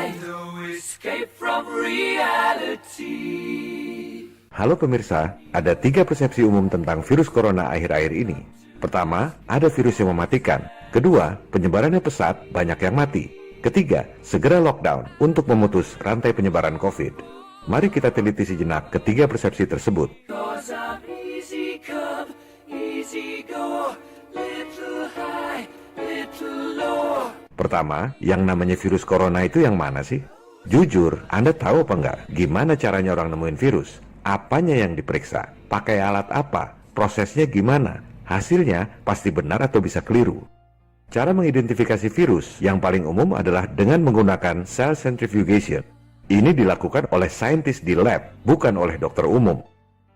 No escape from reality. Halo pemirsa, ada 3 persepsi umum tentang virus corona akhir-akhir ini. Pertama, ada virus yang mematikan. Kedua, penyebarannya pesat, banyak yang mati. Ketiga, segera lockdown untuk memutus rantai penyebaran COVID. Mari kita teliti sejenak ketiga persepsi tersebut. Cause I'm easy come, easy go, little high, little low. Pertama, yang namanya virus corona itu yang mana sih? Jujur, Anda tahu apa enggak? Gimana caranya orang nemuin virus? Apanya yang diperiksa? Pakai alat apa? Prosesnya gimana? Hasilnya pasti benar atau bisa keliru. Cara mengidentifikasi virus yang paling umum adalah dengan menggunakan cell centrifugation. Ini dilakukan oleh saintis di lab, bukan oleh dokter umum.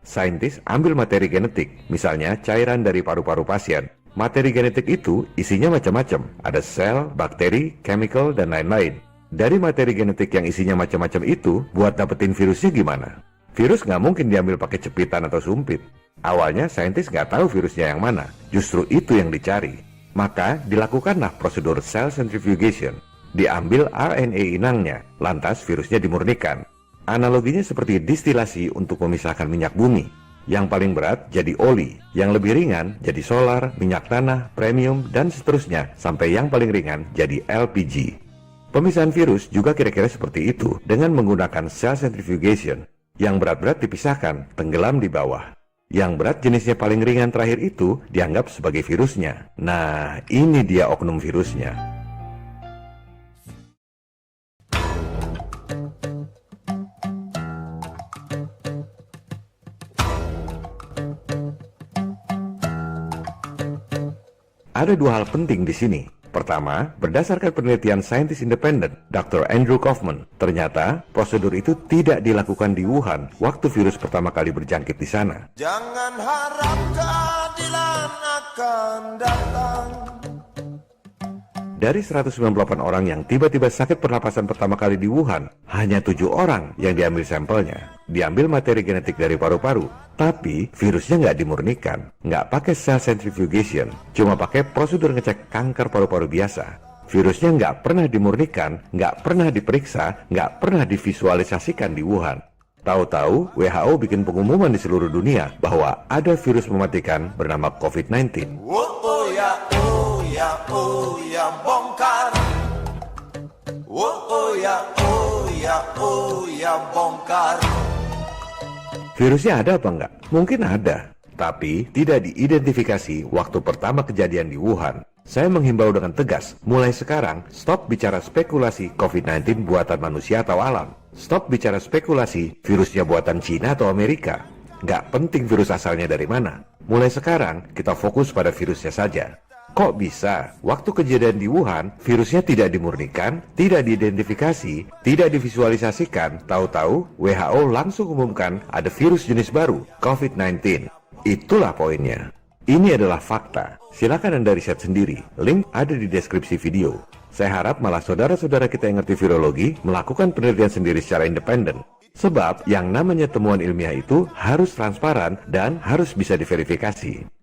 Saintis ambil materi genetik, misalnya cairan dari paru-paru pasien. Materi genetik itu isinya macam-macam, ada sel, bakteri, chemical, dan lain-lain. Dari materi genetik yang isinya macam-macam itu, buat dapetin virusnya gimana? Virus nggak mungkin diambil pakai cepitan atau sumpit. Awalnya saintis nggak tahu virusnya yang mana, justru itu yang dicari. Maka dilakukanlah prosedur cell centrifugation. Diambil RNA inangnya, lantas virusnya dimurnikan. Analoginya seperti distilasi untuk memisahkan minyak bumi. Yang paling berat jadi oli, yang lebih ringan jadi solar, minyak tanah, premium, dan seterusnya, sampai yang paling ringan jadi LPG. Pemisahan virus juga kira-kira seperti itu dengan menggunakan cell centrifugation. Yang berat-berat dipisahkan, tenggelam di bawah. Yang berat jenisnya paling ringan terakhir itu dianggap sebagai virusnya. Nah, ini dia oknum virusnya. Ada 2 hal penting di sini. Pertama, berdasarkan penelitian saintis independen, Dr. Andrew Kaufman, ternyata prosedur itu tidak dilakukan di Wuhan waktu virus pertama kali berjangkit di sana. Jangan harap keadilan akan datang. Dari 198 orang yang tiba-tiba sakit pernapasan pertama kali di Wuhan, hanya 7 orang yang diambil sampelnya. Diambil materi genetik dari paru-paru, tapi virusnya nggak dimurnikan, nggak pakai cell centrifugation, cuma pakai prosedur ngecek kanker paru-paru biasa. Virusnya nggak pernah dimurnikan, nggak pernah diperiksa, nggak pernah divisualisasikan di Wuhan. Tahu-tahu WHO bikin pengumuman di seluruh dunia bahwa ada virus mematikan bernama COVID-19. Oh ya, oh ya, oh ya, bongkar. Oh ya, oh ya, oh ya, bongkar. Virusnya ada apa enggak? Mungkin ada, tapi tidak diidentifikasi waktu pertama kejadian di Wuhan. Saya menghimbau dengan tegas, mulai sekarang stop bicara spekulasi COVID-19 buatan manusia atau alam. Stop bicara spekulasi virusnya buatan Cina atau Amerika. Nggak penting virus asalnya dari mana. Mulai sekarang kita fokus pada virusnya saja. Kok bisa? Waktu kejadian di Wuhan, virusnya tidak dimurnikan, tidak diidentifikasi, tidak divisualisasikan, tahu-tahu WHO langsung umumkan ada virus jenis baru, COVID-19. Itulah poinnya. Ini adalah fakta. Silakan Anda riset sendiri. Link ada di deskripsi video. Saya harap malah saudara-saudara kita yang ngerti virologi melakukan penelitian sendiri secara independen. Sebab yang namanya temuan ilmiah itu harus transparan dan harus bisa diverifikasi.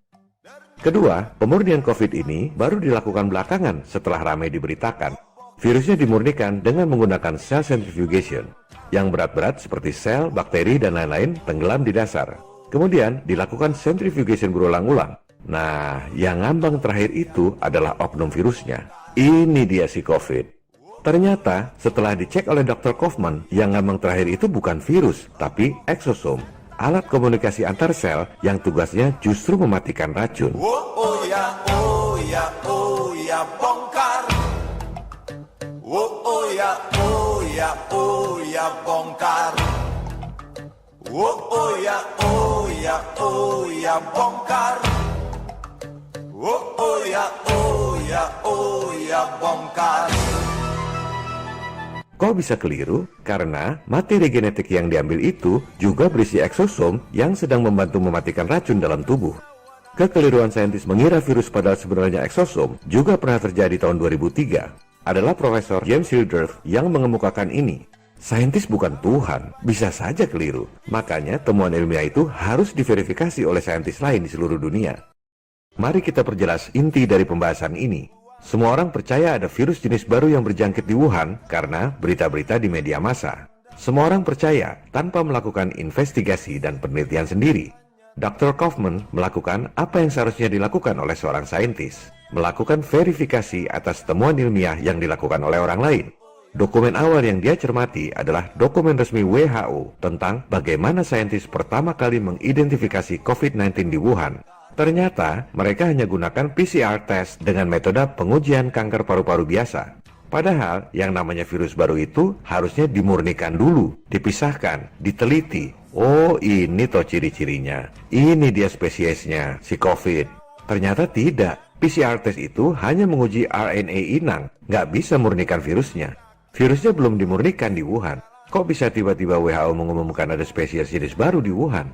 Kedua, pemurnian COVID ini baru dilakukan belakangan setelah ramai diberitakan. Virusnya dimurnikan dengan menggunakan cell centrifugation. Yang berat-berat seperti sel, bakteri, dan lain-lain tenggelam di dasar. Kemudian dilakukan centrifugation berulang-ulang. Nah, yang ngambang terakhir itu adalah oknum virusnya. Ini dia si COVID. Ternyata setelah dicek oleh Dr. Kaufman, yang ngambang terakhir itu bukan virus, tapi exosom. Alat komunikasi antar sel yang tugasnya justru mematikan racun. Oh ya, oh ya, oh ya, bongkar. Oh ya, oh ya, oh ya, bongkar. Oh ya, oh ya, oh ya, bongkar. Oh ya, oh ya, oh ya, bongkar. Kok bisa keliru? Karena materi genetik yang diambil itu juga berisi eksosom yang sedang membantu mematikan racun dalam tubuh. Kekeliruan saintis mengira virus padahal sebenarnya eksosom juga pernah terjadi tahun 2003. Adalah Profesor James Hildreth yang mengemukakan ini. Saintis bukan Tuhan, bisa saja keliru. Makanya temuan ilmiah itu harus diverifikasi oleh saintis lain di seluruh dunia. Mari kita perjelas inti dari pembahasan ini. Semua orang percaya ada virus jenis baru yang berjangkit di Wuhan karena berita-berita di media massa. Semua orang percaya tanpa melakukan investigasi dan penelitian sendiri. Dr. Kaufman melakukan apa yang seharusnya dilakukan oleh seorang saintis, melakukan verifikasi atas temuan ilmiah yang dilakukan oleh orang lain. Dokumen awal yang dia cermati adalah dokumen resmi WHO tentang bagaimana saintis pertama kali mengidentifikasi COVID-19 di Wuhan. Ternyata mereka hanya gunakan PCR test dengan metode pengujian kanker paru-paru biasa. Padahal yang namanya virus baru itu harusnya dimurnikan dulu, dipisahkan, diteliti. Oh, ini toh ciri-cirinya. Ini dia spesiesnya, si COVID. Ternyata tidak. PCR test itu hanya menguji RNA inang, nggak bisa murnikan virusnya. Virusnya belum dimurnikan di Wuhan. Kok bisa tiba-tiba WHO mengumumkan ada spesies jenis baru di Wuhan?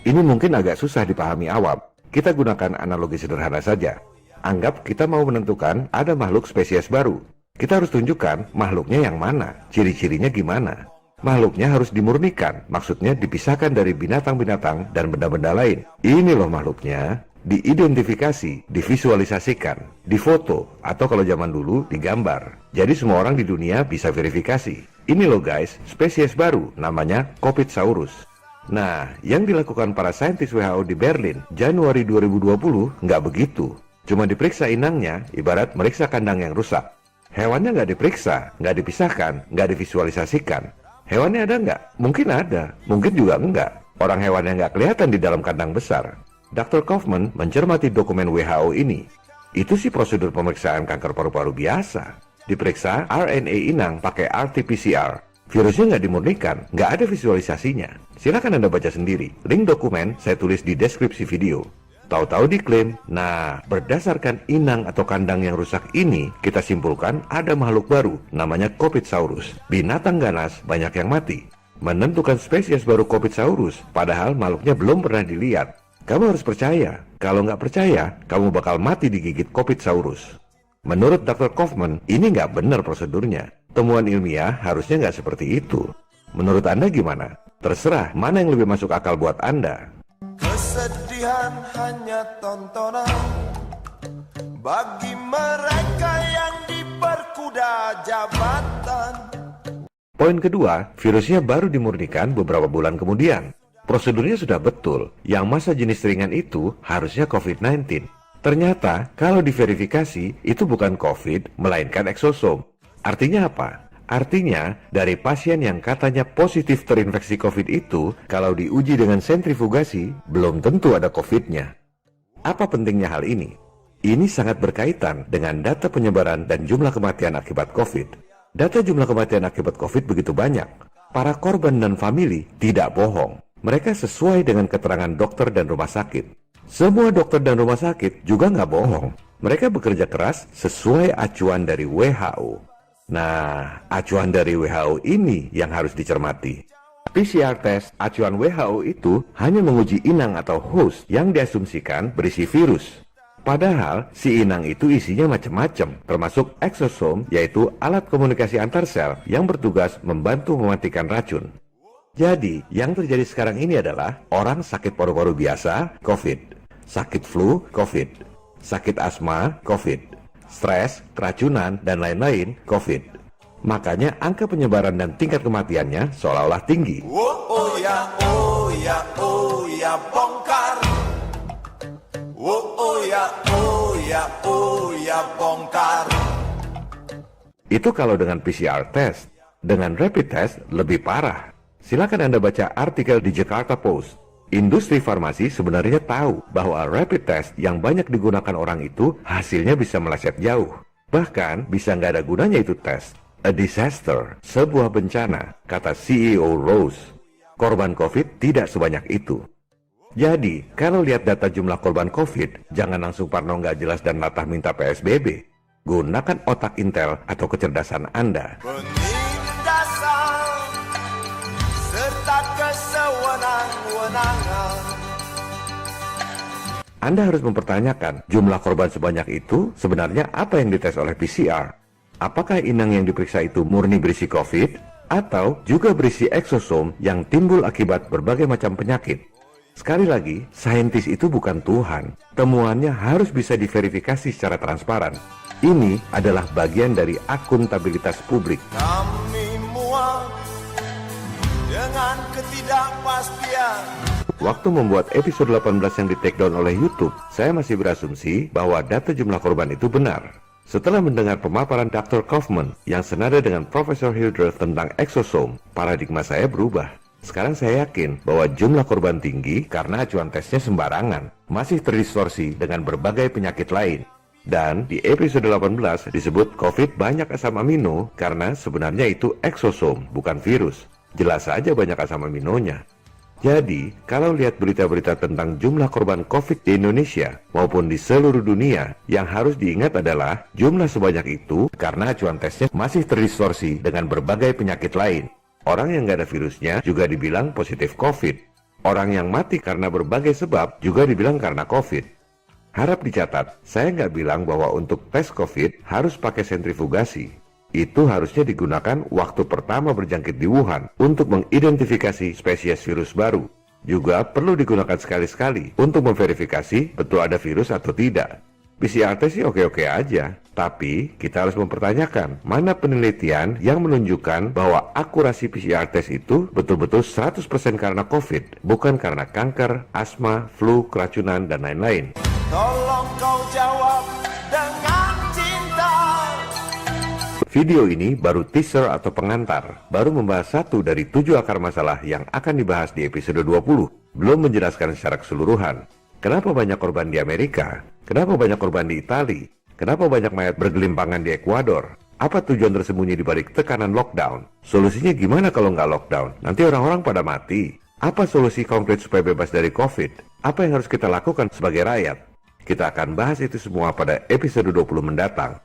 Ini mungkin agak susah dipahami awam. Kita gunakan analogi sederhana saja. Anggap kita mau menentukan ada makhluk spesies baru. Kita harus tunjukkan makhluknya yang mana, ciri-cirinya gimana. Makhluknya harus dimurnikan, maksudnya dipisahkan dari binatang-binatang dan benda-benda lain. Ini loh makhluknya, diidentifikasi, divisualisasikan, difoto, atau kalau zaman dulu digambar. Jadi semua orang di dunia bisa verifikasi. Ini loh guys, spesies baru, namanya Kopitsaurus. Nah, yang dilakukan para saintis WHO di Berlin, Januari 2020, nggak begitu. Cuma diperiksa inangnya, ibarat meriksa kandang yang rusak. Hewannya nggak diperiksa, nggak dipisahkan, nggak divisualisasikan. Hewannya ada nggak? Mungkin ada, mungkin juga enggak. Orang hewannya nggak kelihatan di dalam kandang besar. Dr. Kaufman mencermati dokumen WHO ini. Itu sih prosedur pemeriksaan kanker paru-paru biasa. Diperiksa RNA inang pakai RT-PCR. Virusnya nggak dimurnikan, nggak ada visualisasinya. Silakan Anda baca sendiri. Link dokumen saya tulis di deskripsi video. Tahu-tahu diklaim, nah berdasarkan inang atau kandang yang rusak ini, kita simpulkan ada makhluk baru, namanya Kopitsaurus. Binatang ganas banyak yang mati. Menentukan spesies baru Kopitsaurus, padahal makhluknya belum pernah dilihat. Kamu harus percaya, kalau nggak percaya, kamu bakal mati digigit Kopitsaurus. Menurut Dr. Kaufman, ini nggak benar prosedurnya. Temuan ilmiah harusnya nggak seperti itu. Menurut Anda gimana? Terserah, mana yang lebih masuk akal buat Anda. Kesedihan hanya tontonan bagi mereka yang diperkuda jabatan. Poin kedua, virusnya baru dimurnikan beberapa bulan kemudian. Prosedurnya sudah betul, yang masa jenis ringan itu harusnya COVID-19. Ternyata, kalau diverifikasi, itu bukan COVID, melainkan eksosom. Artinya apa? Artinya, dari pasien yang katanya positif terinfeksi COVID itu, kalau diuji dengan sentrifugasi, belum tentu ada COVID-nya. Apa pentingnya hal ini? Ini sangat berkaitan dengan data penyebaran dan jumlah kematian akibat COVID. Data jumlah kematian akibat COVID begitu banyak. Para korban dan famili tidak bohong. Mereka sesuai dengan keterangan dokter dan rumah sakit. Semua dokter dan rumah sakit juga nggak bohong. Mereka bekerja keras sesuai acuan dari WHO. Nah, acuan dari WHO ini yang harus dicermati. PCR test acuan WHO itu hanya menguji inang atau host yang diasumsikan berisi virus. Padahal si inang itu isinya macam-macam, termasuk eksosom, yaitu alat komunikasi antar sel yang bertugas membantu mematikan racun. Jadi, yang terjadi sekarang ini adalah orang sakit paru-paru biasa, COVID. Sakit flu, COVID. Sakit asma, COVID. Stres, keracunan, dan lain-lain, COVID. Makanya angka penyebaran dan tingkat kematiannya seolah-olah tinggi. Oh ya, oh ya, oh ya, bongkar. Oh ya, oh ya, oh ya, bongkar. Itu kalau dengan PCR test. Dengan rapid test lebih parah. Silakan Anda baca artikel di Jakarta Post. Industri farmasi sebenarnya tahu bahwa rapid test yang banyak digunakan orang itu hasilnya bisa meleset jauh. Bahkan bisa nggak ada gunanya itu tes. A disaster, sebuah bencana, kata CEO Rose. Korban COVID tidak sebanyak itu. Jadi, kalau lihat data jumlah korban COVID, jangan langsung parno nggak jelas dan latah minta PSBB. Gunakan otak intel atau kecerdasan Anda. Penindasan serta kesewenang-wenangan. Anda harus mempertanyakan jumlah korban sebanyak itu sebenarnya apa yang dites oleh PCR. Apakah inang yang diperiksa itu murni berisi COVID atau juga berisi eksosom yang timbul akibat berbagai macam penyakit? Sekali lagi, saintis itu bukan Tuhan. Temuannya harus bisa diverifikasi secara transparan. Ini adalah bagian dari akuntabilitas publik. Kami muak dengan ketidakpastian. Waktu membuat episode 18 yang di-take down oleh YouTube, saya masih berasumsi bahwa data jumlah korban itu benar. Setelah mendengar pemaparan Dr. Kaufman yang senada dengan Profesor Hildreth tentang exosome, paradigma saya berubah. Sekarang saya yakin bahwa jumlah korban tinggi karena acuan tesnya sembarangan, masih terdistorsi dengan berbagai penyakit lain. Dan di episode 18 disebut COVID banyak asam amino karena sebenarnya itu exosome, bukan virus. Jelas saja banyak asam aminonya. Jadi, kalau lihat berita-berita tentang jumlah korban COVID di Indonesia maupun di seluruh dunia, yang harus diingat adalah jumlah sebanyak itu karena acuan tesnya masih terdistorsi dengan berbagai penyakit lain. Orang yang nggak ada virusnya juga dibilang positif COVID. Orang yang mati karena berbagai sebab juga dibilang karena COVID. Harap dicatat, saya nggak bilang bahwa untuk tes COVID harus pakai sentrifugasi. Itu harusnya digunakan waktu pertama berjangkit di Wuhan untuk mengidentifikasi spesies virus baru. Juga perlu digunakan sekali-sekali untuk memverifikasi betul ada virus atau tidak. PCR test sih oke-oke aja, tapi kita harus mempertanyakan mana penelitian yang menunjukkan bahwa akurasi PCR test itu betul-betul 100% karena COVID, bukan karena kanker, asma, flu, keracunan, dan lain-lain. Tolong kau jawab dengan cinta. Video ini baru teaser atau pengantar, baru membahas 1 dari 7 akar masalah yang akan dibahas di episode 20, belum menjelaskan secara keseluruhan. Kenapa banyak korban di Amerika? Kenapa banyak korban di Italia? Kenapa banyak mayat bergelimpangan di Ekuador? Apa tujuan tersembunyi di balik tekanan lockdown? Solusinya gimana kalau nggak lockdown? Nanti orang-orang pada mati. Apa solusi konkret supaya bebas dari COVID? Apa yang harus kita lakukan sebagai rakyat? Kita akan bahas itu semua pada episode 20 mendatang.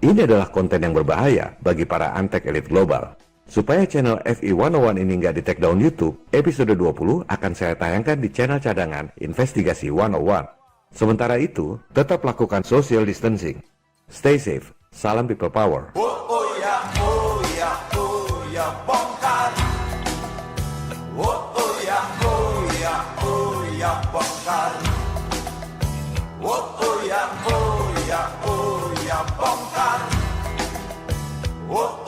Ini adalah konten yang berbahaya bagi para antek elit global. Supaya channel FI 101 ini nggak di-take down YouTube, episode 20 akan saya tayangkan di channel cadangan Investigasi 101. Sementara itu, tetap lakukan social distancing. Stay safe. Salam people power. Oh ya, oh ya, oh ya, bongkar. Oh ya, oh ya, oh ya, bongkar. Oh ya, oh ya, oh ya, bongkar. Oh